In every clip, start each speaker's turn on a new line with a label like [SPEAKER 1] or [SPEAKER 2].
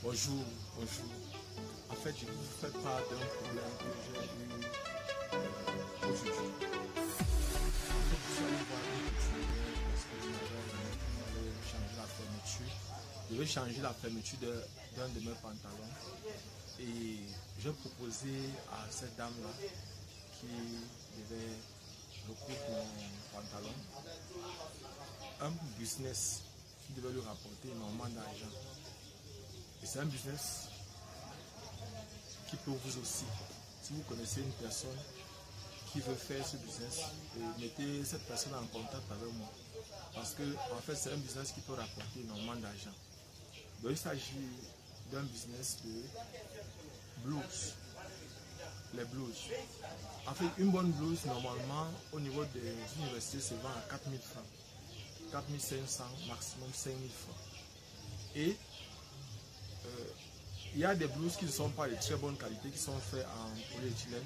[SPEAKER 1] Bonjour, bonjour. En fait, je vous fais part d'un problème que j'ai eu aujourd'hui. En fait, je suis allé voir une couturière parce que je m'avais changer la fermeture. Je vais changer la fermeture d'un de mes pantalons. Et j'ai proposé à cette dame-là qui devait recoudre mon pantalon un business qui devait lui rapporter énormément d'argent. Et c'est un business qui peut vous aussi. Si vous connaissez une personne qui veut faire ce business, mettez cette personne en contact avec moi. Parce que en fait, c'est un business qui peut rapporter énormément d'argent. Donc il s'agit d'un business de blouse. Les blouses. En fait, une bonne blouse, normalement, au niveau des universités, se vend à 4 000 francs. 4 500, maximum 5 000 francs. Et il y a des blouses qui ne sont pas de très bonne qualité, qui sont faites en polyéthylène.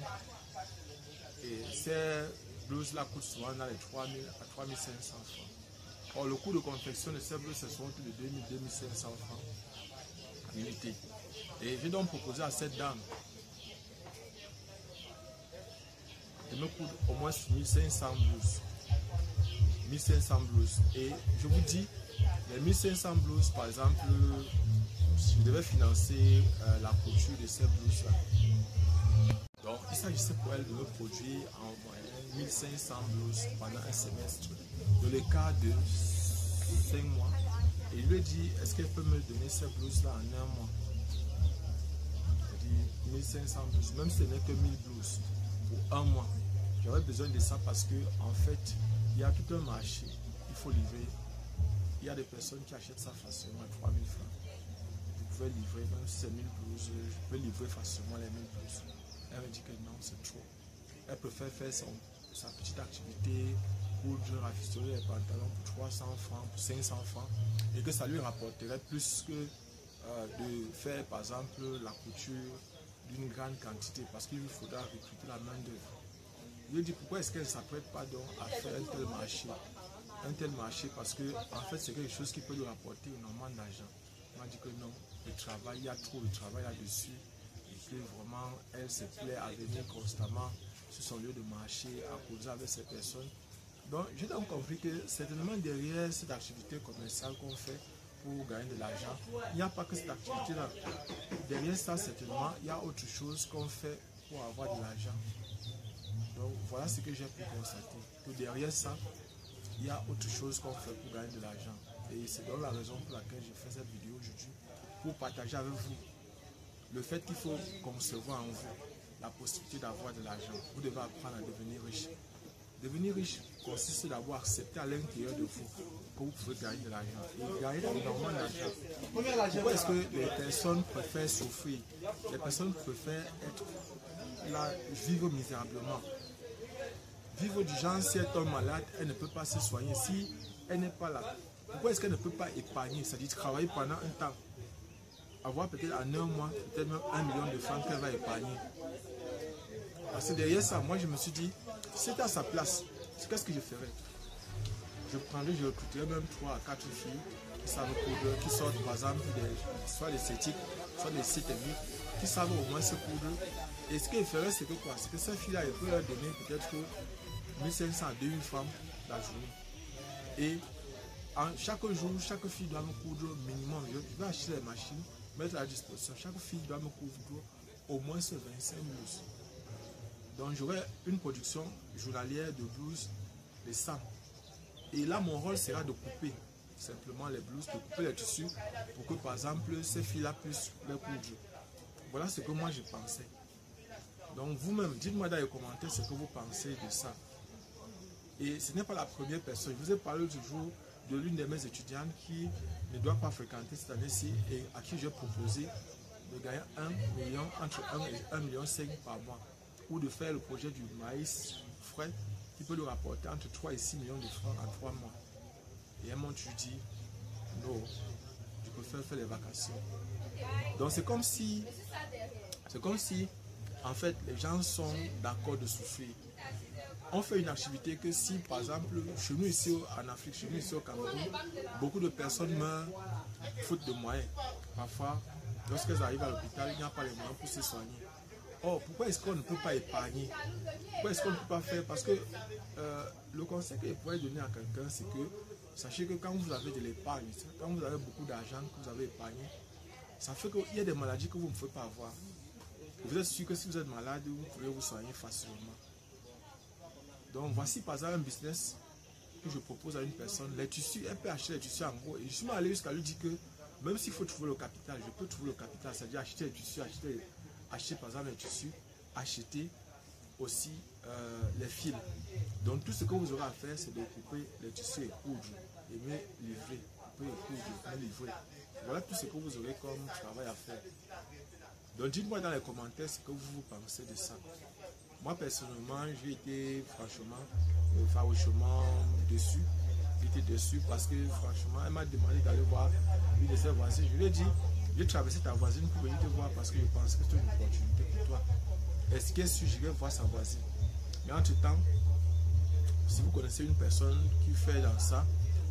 [SPEAKER 1] Et ces blouses-là coûtent souvent dans les 3 000 à 3 500 francs. Or, le coût de confection de ces blouses, ce sont de 2 000 à 2 500 francs en unité. Et j'ai donc proposé à cette dame de me coudre au moins 1500 blouses. 1500 blouses. Et je vous dis, les 1500 blouses, par exemple, je devais financer la couture de ces blouses-là. Donc, il s'agissait pour elle de me produire en moyenne 1500 blouses pendant un semestre, dans le cas de 5 mois. Et je lui ai dit, est-ce qu'elle peut me donner ces blouses-là en un mois? Je dit 1500 blouses, même si ce n'est que 1000 blouses pour un mois. J'aurais besoin de ça parce que, en fait, il y a tout un marché, il faut livrer. Il y a des personnes qui achètent ça facilement à 3000 francs. Vous pouvez livrer, même si c'est 1000 blouses, je peux livrer facilement les 1000 blouses. Elle me dit que non, c'est trop. Elle préfère faire sa petite activité, coudre, rafistoler les pantalons pour 300 francs, pour 500 francs, et que ça lui rapporterait plus que de faire, par exemple, la couture d'une grande quantité, parce qu'il lui faudra recruter la main d'œuvre. Je lui ai dit pourquoi est-ce qu'elle ne s'apprête pas donc à faire un tel marché. Un tel marché parce que en fait c'est quelque chose qui peut lui rapporter énormément d'argent. Elle m'a dit que non, le travail, il y a trop de travail là-dessus et que vraiment elle se plaît à venir constamment sur son lieu de marché, à causer avec ces personnes. Donc j'ai donc compris que certainement derrière cette activité commerciale qu'on fait pour gagner de l'argent, il n'y a pas que cette activité-là. Derrière ça, certainement, il y a autre chose qu'on fait pour avoir de l'argent. Donc voilà ce que j'ai pu constater, que derrière ça, il y a autre chose qu'on fait pour gagner de l'argent. Et c'est donc la raison pour laquelle je fais cette vidéo aujourd'hui, pour partager avec vous le fait qu'il faut concevoir en vous la possibilité d'avoir de l'argent. Vous devez apprendre à devenir riche. Devenir riche consiste d'abord à accepter à l'intérieur de vous que vous pouvez gagner de l'argent. Et gagner énormément d'argent. Pourquoi est-ce que les personnes préfèrent souffrir? Les personnes préfèrent être là, vivre misérablement. Vivre du genre, si elle tombe malade, elle ne peut pas se soigner. Si elle n'est pas là, pourquoi est-ce qu'elle ne peut pas épargner? C'est-à-dire travailler pendant un temps. Avoir peut-être en un mois, peut-être même 1 million de francs qu'elle va épargner. Parce que derrière ça, moi je me suis dit, si c'était à sa place, qu'est-ce que je ferais? Je prendrais, je recruterais même 3 à 4 filles qui savent coudre, qui sortent par exemple soit des CETIC, soit des sites techniques, qui savent au moins se coudre. Et ce qu'ils feraient, c'est que quoi? C'est que ces filles-là, ils peuvent leur donner peut-être 1500 à 2000 francs la journée. Et chaque jour, chaque fille doit me coudre minimum. Je vais acheter les machines, mettre à la disposition. Chaque fille doit me coudre au moins 25 blouses. Donc j'aurai une production journalière de blouses de 100. Et là, mon rôle sera de couper simplement les blouses, de couper les tissus pour que par exemple ces filles-là puissent les coudre. Voilà ce que moi je pensais. Donc vous-même, dites-moi dans les commentaires ce que vous pensez de ça. Et ce n'est pas la première personne. Je vous ai parlé toujours de l'une de mes étudiantes qui ne doit pas fréquenter cette année-ci et à qui j'ai proposé de gagner 1 million, entre 1 et 1,5 million par mois, ou de faire le projet du maïs frais qui peut lui rapporter entre 3 et 6 millions de francs en 3 mois. Et elle m'a dit, non, je préfère faire les vacations. Donc c'est comme si, en fait, les gens sont d'accord de souffrir. On fait une activité que si, par exemple, chez nous ici en Afrique, chez nous ici au Cameroun, beaucoup de personnes meurent faute de moyens. Parfois, Lorsqu'elles arrivent à l'hôpital, il n'y a pas les moyens pour se soigner. Or, pourquoi est-ce qu'on ne peut pas épargner? Pourquoi est-ce qu'on ne peut pas faire? Parce que le conseil que je pourrais donner à quelqu'un, c'est que sachez que quand vous avez de l'épargne, quand vous avez beaucoup d'argent que vous avez épargné, ça fait qu'il y a des maladies que vous ne pouvez pas avoir. Vous êtes sûr que si vous êtes malade, vous pouvez vous soigner facilement. Donc voici par exemple un business que je propose à une personne. Les tissus, elle peut acheter les tissus en gros. Et je suis allé jusqu'à lui dire que même s'il faut trouver le capital, je peux trouver le capital. C'est-à-dire acheter les tissus, acheter par exemple les tissus, acheter aussi les fils. Donc tout ce que vous aurez à faire, c'est de couper les tissus et coudre. Et me livrer. Couper et coudre, me livrer. Voilà tout ce que vous aurez comme travail à faire. Donc dites-moi dans les commentaires ce que vous pensez de ça. Moi personnellement, j'ai été franchement, farouchement déçu. J'étais déçu parce que franchement, elle m'a demandé d'aller voir une de ses voisines. Je lui ai dit, j'ai traversé ta voisine pour venir te voir parce que je pense que c'est une opportunité pour toi. Est-ce que je vais voir sa voisine? Mais entre-temps, si vous connaissez une personne qui fait dans ça,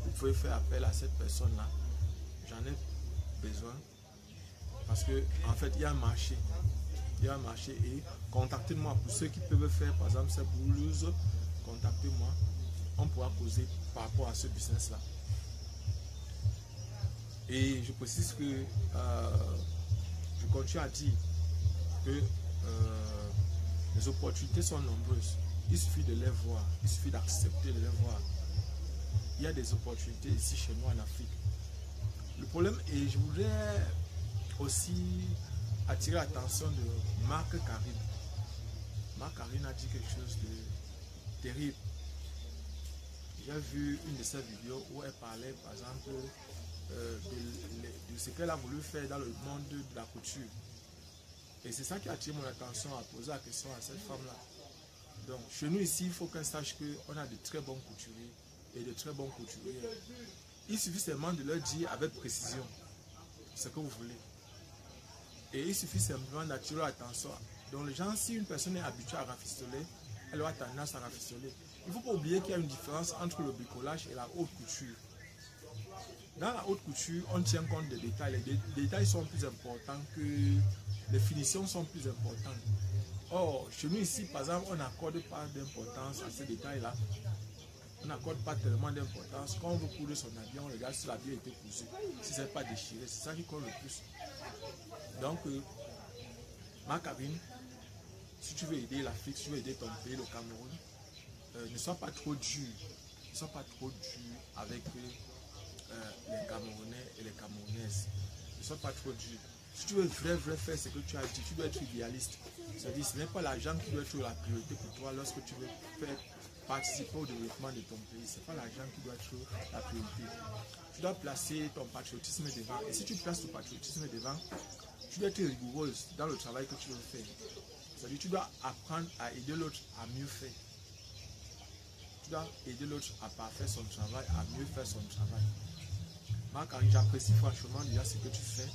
[SPEAKER 1] vous pouvez faire appel à cette personne-là. J'en ai besoin. Parce que en fait, il y a un marché. Il y a un marché et contactez-moi pour ceux qui peuvent faire, par exemple, ces blouses. Contactez-moi. On pourra causer par rapport à ce business-là. Et je précise que je continue à dire que les opportunités sont nombreuses. Il suffit de les voir. Il suffit d'accepter de les voir. Il y a des opportunités ici chez nous en Afrique. Le problème, et je voudrais aussi attirer l'attention de Marc Karine. Marc Karine a dit quelque chose de terrible. J'ai vu une de ses vidéos où elle parlait par exemple de ce qu'elle a voulu faire dans le monde de la couture. Et c'est ça qui a attiré mon attention à poser la question à cette femme-là. Donc chez nous ici, il faut qu'elle sache qu'on a de très bons couturiers et de très bons couturiers. Il suffit seulement de leur dire avec précision ce que vous voulez. Et il suffit simplement d'attirer l'attention. Donc les gens, si une personne est habituée à rafistoler, elle aura tendance à rafistoler. Il ne faut pas oublier qu'il y a une différence entre le bricolage et la haute couture. Dans la haute couture, on tient compte des détails. Les détails sont plus importants que les finitions sont plus importantes. Or, chez nous ici, par exemple, on n'accorde pas d'importance à ces détails-là. On n'accorde pas tellement d'importance. Quand on veut coudre son habit, on regarde si l'habit a été cousu. Si ce n'est pas déchiré, c'est ça qui compte le plus. Donc, ma cabine, si tu veux aider l'Afrique, si tu veux aider ton pays, le Cameroun, ne sois pas trop dur. Ne sois pas trop dur avec les Camerounais et les Camerounaises. Ne sois pas trop dur. Si tu veux vraiment faire ce que tu as dit, tu dois être idéaliste. C'est-à-dire, ce n'est pas l'argent qui doit être la priorité pour toi lorsque tu veux faire participer au développement de ton pays. Ce n'est pas l'argent qui doit être la priorité. Tu dois placer ton patriotisme devant. Et si tu places ton patriotisme devant, tu dois être rigoureuse dans le travail que tu veux faire. C'est-à-dire, tu dois apprendre à aider l'autre à mieux faire. Tu dois aider l'autre à parfaire son travail, à mieux faire son travail. Marc, j'apprécie franchement déjà ce que tu fais.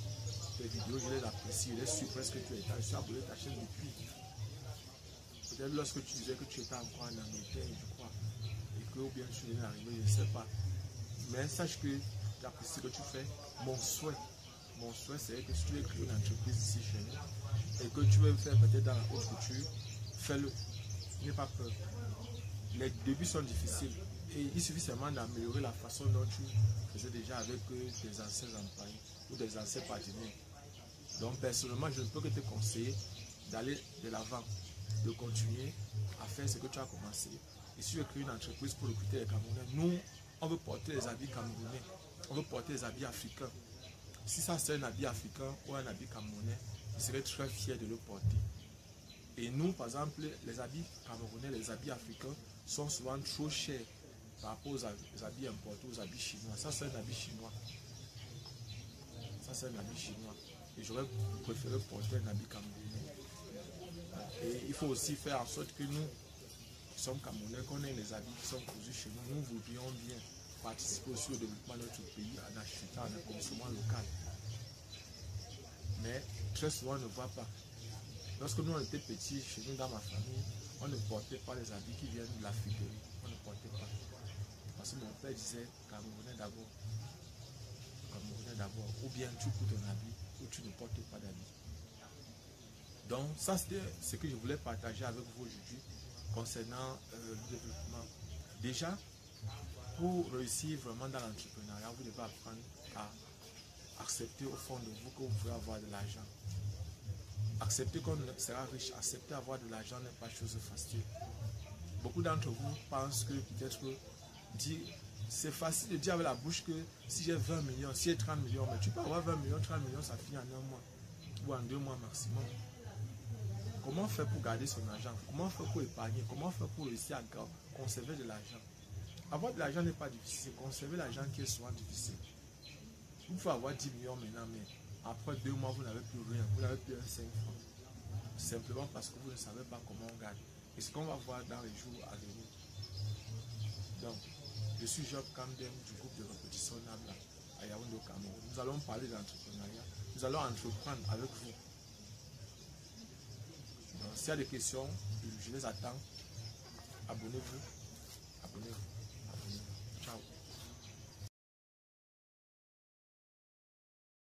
[SPEAKER 1] Tes vidéos, je les apprécie, je les suis presque tout le temps. Je suis abonné à ta chaîne depuis. Peut-être lorsque tu disais que tu étais encore en Angleterre, je crois, et que ou bien tu viens d'arriver, je ne sais pas. Mais sache que j'apprécie ce que tu fais. Mon souhait, c'est que si tu veux créer une entreprise ici chez nous et que tu veux faire peut-être dans la haute couture, fais-le. N'aie pas peur. Les débuts sont difficiles et il suffit seulement d'améliorer la façon dont tu faisais déjà avec tes anciens employés ou des anciens partenaires. Donc personnellement, je ne peux que te conseiller d'aller de l'avant, de continuer à faire ce que tu as commencé. Et si tu veux créer une entreprise pour recruter les Camerounais, nous, on veut porter les habits camerounais, on veut porter les habits africains. Si ça c'est un habit africain ou un habit camerounais, je serais très fier de le porter. Et nous, par exemple, les habits camerounais, les habits africains sont souvent trop chers par rapport aux habits importés, aux habits chinois. Ça, c'est un habit chinois. Ça, c'est un habit chinois. Et j'aurais préféré porter un habit camerounais. Et il faut aussi faire en sorte que nous, qui sommes camerounais, qu'on ait les habits qui sont cousus chez nous, nous voudrions bien participer aussi au développement de notre pays en achetant, en consommant local. Mais très souvent, on ne voit pas. Lorsque nous on était petits, chez nous dans ma famille, on ne portait pas les habits qui viennent de l'Afrique. On ne portait pas. Parce que mon père disait Camerounais d'abord. Camerounais d'abord. Ou bien tu coûtes ton habit où tu ne portes pas d'habit. Donc ça c'était ce que je voulais partager avec vous aujourd'hui concernant le développement. Déjà, pour réussir vraiment dans l'entrepreneuriat, vous devez apprendre à accepter au fond de vous que vous pouvez avoir de l'argent. Accepter qu'on sera riche, accepter avoir de l'argent n'est pas chose facile. Beaucoup d'entre vous pensent que peut-être c'est facile de dire avec la bouche que si j'ai 20 millions, si j'ai 30 millions, mais tu peux avoir 20 millions, 30 millions, ça finit en un mois ou en 2 mois maximum. Comment faire pour garder son argent? Comment faire pour épargner? Comment faire pour réussir à conserver de l'argent? Avoir de l'argent n'est pas difficile, c'est conserver l'argent qui est souvent difficile. Vous pouvez avoir 10 millions maintenant, mais après 2 mois, vous n'avez plus rien, vous n'avez plus un 5 francs. Simplement parce que vous ne savez pas comment on gagne. Et ce qu'on va voir dans les jours à venir. Donc, je suis Job Camden du groupe de répétition Nabla à Yaoundé au Cameroun. Nous allons parler d'entrepreneuriat. Nous allons entreprendre avec vous. S'il y a des questions, je les attends. Abonnez-vous. Abonnez-vous.